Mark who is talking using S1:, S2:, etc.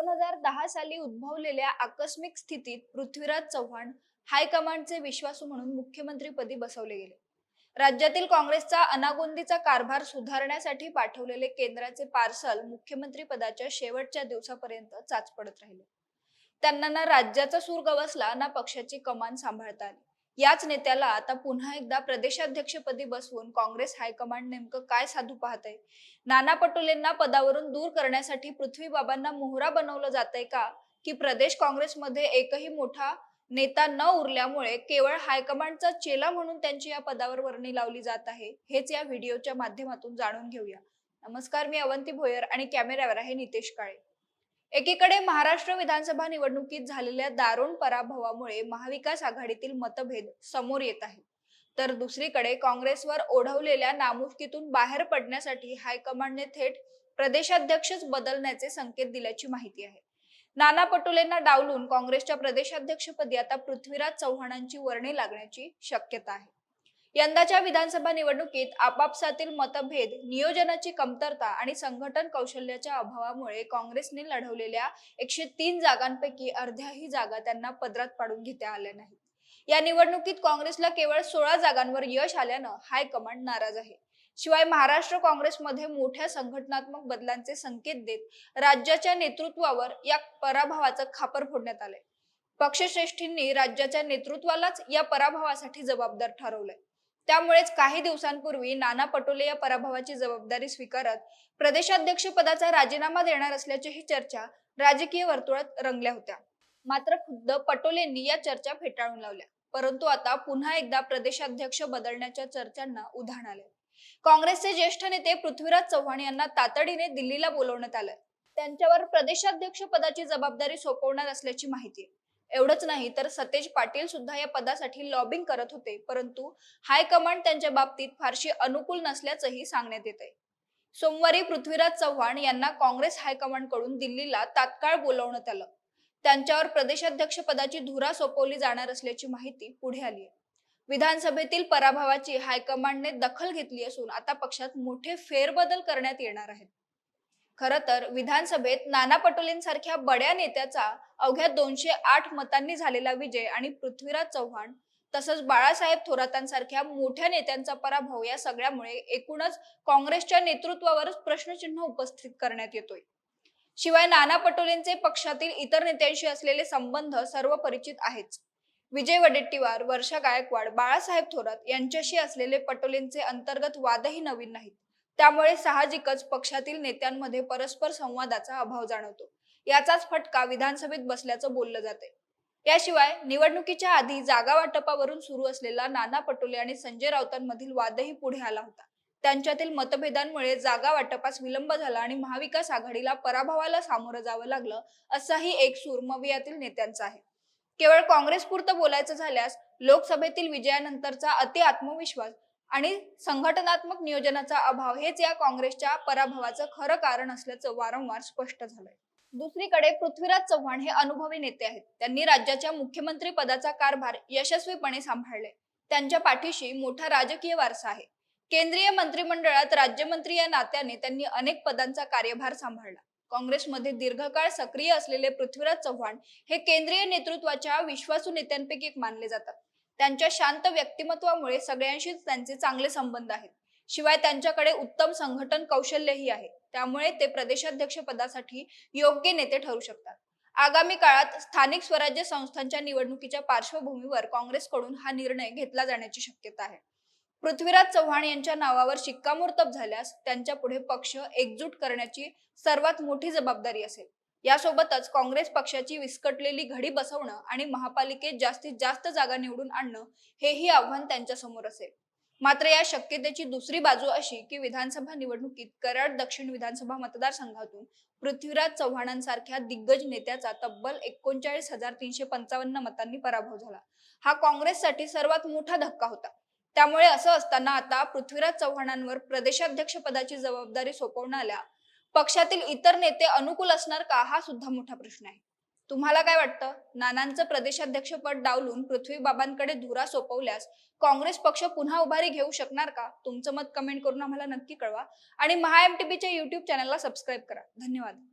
S1: 2010 साली उद्भवलेल्या आकस्मिक स्थितीत पृथ्वीराज चव्हाण हायकमांडचे विश्वासू म्हणून मुख्यमंत्रीपदी बसवले गेले. राज्यातील काँग्रेसचा अनागोंदीचा कारभार सुधारण्यासाठी पाठवलेले केंद्राचे पार्सल मुख्यमंत्री पदाच्या शेवटच्या दिवसापर्यंत चाच पडत राहिले. त्यांना ना राज्याचा सूर गवसला ना पक्षाची कमान सांभाळता आली. याच नेत्याला आता पुन्हा एकदा प्रदेशाध्यक्षपदी बसवून काँग्रेस हायकमांड नेमकं काय साधू पाहतंय? नाना पटोलेंना पदावरून दूर करण्यासाठी पृथ्वीबाबांना मोहरा बनवलं जातंय का, की प्रदेश काँग्रेसमध्ये एकही मोठा नेता न उरल्यामुळे केवळ हायकमांडचा चेला म्हणून त्यांची या पदावर वर्णी लावली जात आहे? हेच या व्हिडिओच्या माध्यमातून जाणून घेऊया. नमस्कार, मी अवंती भोयर आणि कॅमेऱ्यावर आहे नितेश काळे. एकीकडे महाराष्ट्र विधानसभा निवडणुकीत झालेल्या दारुण पराभवामुळे महाविकास आघाडीतील मतभेद समोर येत आहेत, तर दुसरीकडे काँग्रेसवर ओढवलेल्या नामुष्कीतून बाहेर पडण्यासाठी हायकमांडने थेट प्रदेशाध्यक्षच बदलण्याचे संकेत दिल्याची माहिती आहे. नाना पटोलेंना डावलून काँग्रेसच्या प्रदेशाध्यक्षपदी आता पृथ्वीराज चव्हाणांची वर्णी लागण्याची शक्यता आहे. यंदाच्या विधानसभा निवडणुकीत आपापसातील मतभेद, नियोजनाची कमतरता आणि संघटन कौशल्याच्या अभावामुळे काँग्रेसने लढवलेल्या 103 जागांपैकी अर्ध्याही जागा त्यांना पदरात पाडून घेता आल्या नाहीत. या निवडणुकीत काँग्रेसला केवळ 16 जागांवर यश आल्यानं हायकमांड नाराज आहे. शिवाय महाराष्ट्र काँग्रेसमध्ये मोठ्या संघटनात्मक बदलांचे संकेत देत राज्याच्या नेतृत्वावर या पराभवाचं खापर फोडण्यात आलंय. पक्षश्रेष्ठींनी राज्याच्या नेतृत्वालाच या पराभवासाठी जबाबदार ठरवलंय. त्यामुळेच काही दिवसांपूर्वी नाना पटोले या पराभवाची जबाबदारी स्वीकारत प्रदेशाध्यक्ष पदाचा राजीनामा देणार असल्याचीही चर्चा राजकीय वर्तुळात रंगल्या होत्या. मात्र खुद्द पटोलेंनी या चर्चा फेटाळून लावल्या. परंतु आता पुन्हा एकदा प्रदेशाध्यक्ष बदलण्याच्या चर्चांना उधाण आले. काँग्रेसचे ज्येष्ठ नेते पृथ्वीराज चव्हाण यांना तातडीने दिल्लीला बोलवण्यात आलं. त्यांच्यावर प्रदेशाध्यक्ष पदाची जबाबदारी सोपवणार असल्याची माहिती आहे. एवढंच नाही तर सतेज पाटील सुद्धा या पदासाठी लॉबिंग करत होते, परंतु हायकमांड त्यांच्या बाबतीत फारशी अनुकूल नसल्याचंही सांगण्यात येत आहे. सोमवारी पृथ्वीराज चव्हाण यांना काँग्रेस हायकमांड कडून दिल्लीला तात्काळ बोलवण्यात आलं. त्यांच्यावर प्रदेशाध्यक्ष पदाची धुरा सोपवली जाणार असल्याची माहिती पुढे आली आहे. विधानसभेतील पराभवाची हायकमांडने दखल घेतली असून आता पक्षात मोठे फेरबदल करण्यात येणार आहेत. खरं तर विधानसभेत नाना पटोलेंसारख्या बड्या नेत्याचा अवघ्या 208 मतांनी झालेला विजय आणि पृथ्वीराज चव्हाण तसंच बाळासाहेब थोरातांसारख्या मोठ्या नेत्यांचा पराभव या सगळ्यामुळे एकूणच काँग्रेसच्या नेतृत्वावरच प्रश्नचिन्ह उपस्थित करण्यात येतोय. शिवाय नाना पटोलेंचे पक्षातील इतर नेत्यांशी असलेले संबंध सर्व परिचित आहेच. विजय वडेट्टीवार, वर्षा गायकवाड, बाळासाहेब थोरात यांच्याशी असलेले पटोलेंचे अंतर्गत वादही नवीन नाहीत. त्यामुळे साहजिकच पक्षातील नेत्यांमध्ये परस्पर संवादाचा अभाव जाणवतो. याचाच फटका विधानसभेत बसल्याचं बोललं जाते. याशिवाय निवडणुकीच्या आधी जागा वाटपावरून सुरू असलेला नाना पटोले आणि संजय राऊतांमधील वादही पुढे आला होता. त्यांच्यातील मतभेदांमुळे जागा वाटपास विलंब झाला आणि महाविकास आघाडीला पराभवाला सामोरं जावं लागलं, असाही एक सूर मवियातील नेत्यांचा आहे. केवळ काँग्रेसपुरतं बोलायचं झाल्यास लोकसभेतील विजयानंतरचा अति आत्मविश्वास आणि संघटनात्मक नियोजनाचा अभाव हेच या काँग्रेसच्या पराभवाचं खरं कारण असल्याचं वारंवार स्पष्ट झालंय. दुसरीकडे पृथ्वीराज चव्हाण हे अनुभवी नेते आहेत. त्यांनी राज्याच्या मुख्यमंत्री पदाचा कारभार यशस्वीपणे सांभाळले. त्यांच्या पाठीशी मोठा राजकीय वारसा आहे. केंद्रीय मंत्रिमंडळात राज्यमंत्री या नात्याने त्यांनी अनेक पदांचा कार्यभार सांभाळला. काँग्रेसमध्ये दीर्घकाळ सक्रिय असलेले पृथ्वीराज चव्हाण हे केंद्रीय नेतृत्वाच्या विश्वासू नेत्यांपैकी एक मानले जातात. त्यांच्या शांत व्यक्तिमत्वामुळे सगळ्यांशीच त्यांचे चांगले संबंध आहेत. शिवाय त्यांच्याकडे उत्तम संघटन कौशल्यही आहे. त्यामुळे ते प्रदेशाध्यक्ष पदासाठी योग्य नेते ठरू शकतात. आगामी काळात स्थानिक स्वराज्य संस्थांच्या निवडणुकीच्या पार्श्वभूमीवर काँग्रेसकडून हा निर्णय घेतला जाण्याची शक्यता आहे. पृथ्वीराज चव्हाण यांच्या नावावर शिक्कामोर्तब झाल्यास त्यांच्या पुढे पक्ष एकजूट करण्याची सर्वात मोठी जबाबदारी असेल. यासोबतच काँग्रेस पक्षाची विस्कटलेली घडी बसवणं आणि महापालिकेत जास्तीत जास्त जागा निवडून आणणं हेही आव्हान त्यांच्या समोर असेल. मात्र या शक्यतेची दुसरी बाजू अशी की विधानसभा निवडणुकीत कराड दक्षिण विधानसभा मतदारसंघातून पृथ्वीराज चव्हाणांसारख्या दिग्गज नेत्याचा तब्बल 39,355 मतांनी पराभव झाला. हा काँग्रेससाठी सर्वात मोठा धक्का होता. त्यामुळे असं असताना आता पृथ्वीराज चव्हाणांवर प्रदेशाध्यक्ष पदाची जबाबदारी सोपवण्याला पक्षातील इतर नेते अनुकूल असणार का, हा सुद्धा मोठा प्रश्न आहे. तुम्हाला काय वाटतं? नानांचं प्रदेशाध्यक्षपद डावलून पृथ्वीबाबांकडे धुरा सोपवल्यास काँग्रेस पक्ष पुन्हा उभारी घेऊ शकणार का? तुमचं मत कमेंट करून आम्हाला नक्की कळवा आणि महाएमटीबीच्या YouTube चॅनलला सबस्क्राईब करा. धन्यवाद.